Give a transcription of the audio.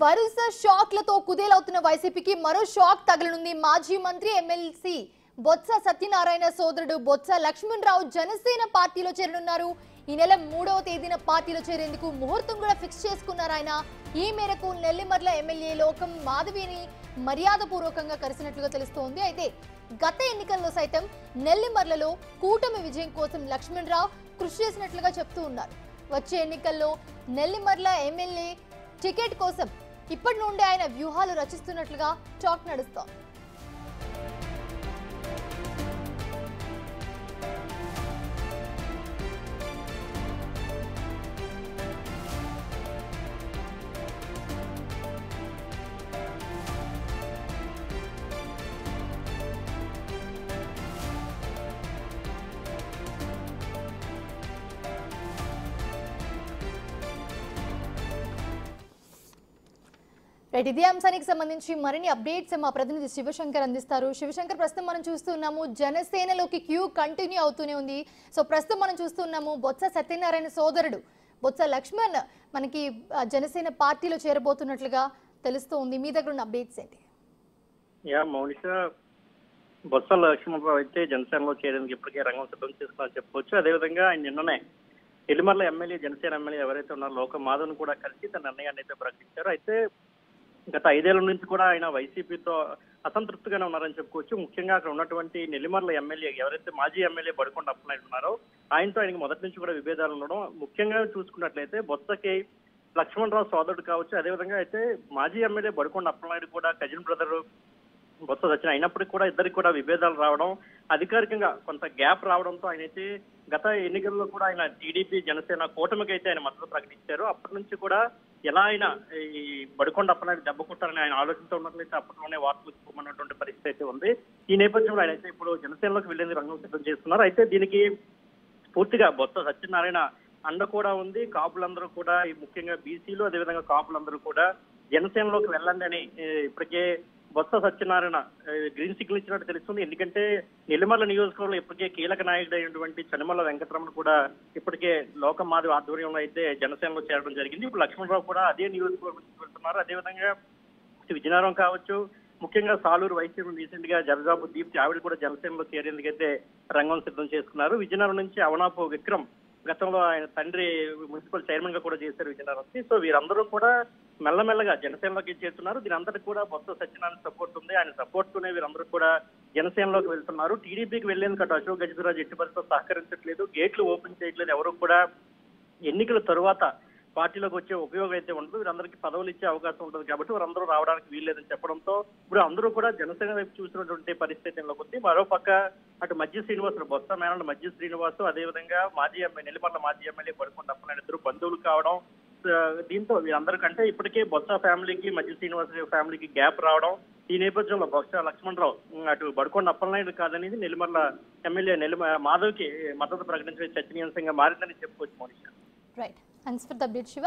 వరుస షాక్లతో కుదేలవుతున్న వైసీపీకి మరో షాక్ తగలనుంది. మాజీ మంత్రి ఎమ్మెల్సీ బొత్స సత్యనారాయణ సోదరుడు బొత్స లక్ష్మణరావు జనసేన పార్టీలో చేరనున్నారు. ఈ నెల 3వ తేదీన పార్టీలో చేరేందుకు ముహూర్తం కూడా ఫిక్స్ చేసుకున్నారు ఆయన. ఈ మేరకు నెల్లిమర్ల ఎమ్మెల్యే లోకం మాధవిని మర్యాదపూర్వకంగా కలిసినట్లుగా తెలుస్తోంది. అయితే గత ఎన్నికల్లో సైతం నెల్లిమర్లలో కూటమి విజయం కోసం లక్ష్మణరావు కృషి చేసినట్లుగా చెప్తూ ఉన్నారు. వచ్చే ఎన్నికల్లో నెల్లిమర్ల ఎమ్మెల్యే టికెట్ కోసం ఇప్పటి నుండి ఆయన వ్యూహాలు రచిస్తున్నట్లుగా టాక్ నడుస్తోంది. ఇదే అంశానికి సంబంధించి మరిన్ని అప్డేట్స్ మా ప్రతినిధి శివశంకర్ అందిస్తారు. శివశంకర్, ప్రస్తుతం మనం చూస్తున్నాము జనసేనలోకి క్యూ కంటిన్యూ అవుతూనే ఉంది. సో ప్రస్తుతం మనం చూస్తున్నాము బొత్స సత్యనారాయణ సోదరుడు బొత్స లక్ష్మణ్ మనకి జనసేన పార్టీలో చేరబోతున్నట్లుగా తెలుస్తోంది. మీ దగ్గర ఉన్న అప్డేట్స్ ఏంటి? మౌనిష, బొత్స లక్ష్మణరావు అయితే జనసేనలో చేరేందుకు ఇప్పటికే రంగం సిద్ధం చేసుకున్నా చెప్పుకోవచ్చు. అదేవిధంగా ఆయన నిన్ననే నెల్లిమర్ల ఎమ్మెల్యే జనసేన ఎమ్మెల్యే ఎవరైతే ఉన్నారో లోక మాధవ్ను కూడా కలిసి తన నిర్ణయాన్ని అయితే ప్రకటించారు. అయితే గత 5 ఏళ్ల నుంచి కూడా ఆయన వైసీపీతో అసంతృప్తిగానే ఉన్నారని చెప్పుకోవచ్చు. ముఖ్యంగా అక్కడ ఉన్నటువంటి నెల్లిమర్ల ఎమ్మెల్యే ఎవరైతే మాజీ ఎమ్మెల్యే బడికొండ అప్పలనాయుడు ఉన్నారో ఆయనతో ఆయనకి మొదటి నుంచి కూడా విభేదాలు ఉండడం, ముఖ్యంగా చూసుకున్నట్లయితే బొత్సకి లక్ష్మణరావు సోదరుడు కావచ్చు, అదేవిధంగా అయితే మాజీ ఎమ్మెల్యే బడికొండ అప్పలనాయుడు కూడా కజిన్ బ్రదర్ బొత్స సత్యన అయినప్పటికీ కూడా ఇద్దరికి కూడా విభేదాలు రావడం, అధికారికంగా కొంత గ్యాప్ రావడంతో ఆయన అయితే గత ఎన్నికల్లో కూడా ఆయన టీడీపీ జనసేన కూటమికి అయితే ఆయన మద్దతు ప్రకటించారు. అప్పటి నుంచి కూడా ఎలా అయినా ఈ బడికొండ అప్పలనాయుడు దెబ్బ కొట్టారని ఆయన ఆలోచనతో ఉన్నట్లయితే అప్పట్లోనే వార్తలు చెప్పుకున్నటువంటి పరిస్థితి అయితే ఉంది. ఈ నేపథ్యంలో ఆయన అయితే ఇప్పుడు జనసేనలోకి వెళ్లేందుకు రంగం సిద్ధం చేస్తున్నారు. అయితే దీనికి పూర్తిగా బొత్స సత్యనారాయణ అండ కూడా ఉంది. కాపులందరూ కూడా ముఖ్యంగా బీసీలు అదేవిధంగా కాపులందరూ కూడా జనసేనలోకి వెళ్ళండి అని ఇప్పటికే బొత్స సత్యనారాయణ గ్రీన్ సిగ్నల్ ఇచ్చినట్టు తెలుస్తుంది. ఎందుకంటే నెల్లిమర్ల నియోజకవర్గంలో ఇప్పటికే కీలక నాయకుడు అయినటువంటి చనిమల్ల వెంకటరమణ కూడా ఇప్పటికే లోక మాధవి ఆధ్వర్యంలో అయితే జనసేనలో చేరడం జరిగింది. ఇప్పుడు లక్ష్మణరావు కూడా అదే నియోజకవర్గం వెళ్తున్నారు. అదేవిధంగా విజయనగరం కావచ్చు, ముఖ్యంగా సాలూరు వైసీపీ రీసెంట్ గా జరజాబు దీప్తి ఆవిడ కూడా జనసేనలో చేరేందుకైతే రంగం సిద్ధం చేసుకున్నారు. విజయనగరం నుంచి అవనాపు విక్రమ్ గతంలో ఆయన తండ్రి మున్సిపల్ చైర్మన్ గా కూడా చేశారు విజయనగరంకి. సో వీరందరూ కూడా మెల్లమెల్లగా జనసేనలోకి చేరుతున్నారు. దీని అంతటి కూడా బొత్స సత్యనారాయణ సపోర్ట్ ఉంది. ఆయన సపోర్ట్ తోనే వీరందరూ కూడా జనసేనలోకి వెళ్తున్నారు. టీడీపీకి వెళ్లేందుకు అటు అశోక్ గజపతిరాజు ఎట్టి పరిస్థితుల్లో సహకరించట్లేదు, గేట్లు ఓపెన్ చేయట్లేదు. ఎవరు కూడా ఎన్నికల తరువాత పార్టీలోకి వచ్చే ఉపయోగం అయితే ఉండదు, వీరందరికీ పదవులు ఇచ్చే అవకాశం ఉంటుంది కాబట్టి వారందరూ రావడానికి వీల్లేదని చెప్పడంతో ఇప్పుడు అందరూ కూడా జనసేన వైపు చూసినటువంటి పరిస్థితిలోకి ఉంది. మరోపక్క అటు మధ్య శ్రీనివాసులు బొత్స మేనల్ మధ్య శ్రీనివాసు అదేవిధంగా మాజీ ఎమ్మెల్యే నెల్లిమర్ల మాజీ ఎమ్మెల్యే బడికొండ అప్పలనాయుడు ఇద్దరు బంధువులు కావడం, దీంతో వీరందరికంటే ఇప్పటికే బొత్స ఫ్యామిలీకి మధ్య శ్రీనివాస ఫ్యామిలీకి గ్యాప్ రావడం, ఈ నేపథ్యంలో బొత్స లక్ష్మణరావు అటు బడికొండ అప్పలనాయుడు కాదనేది నెల్లిమర్ల ఎమ్మెల్యే మాధవ్కి మద్దతు ప్రకటించే చర్చనీయాంశంగా మారిందని చెప్పుకోవచ్చు. Monisha. Right, thanks for the update Shiva.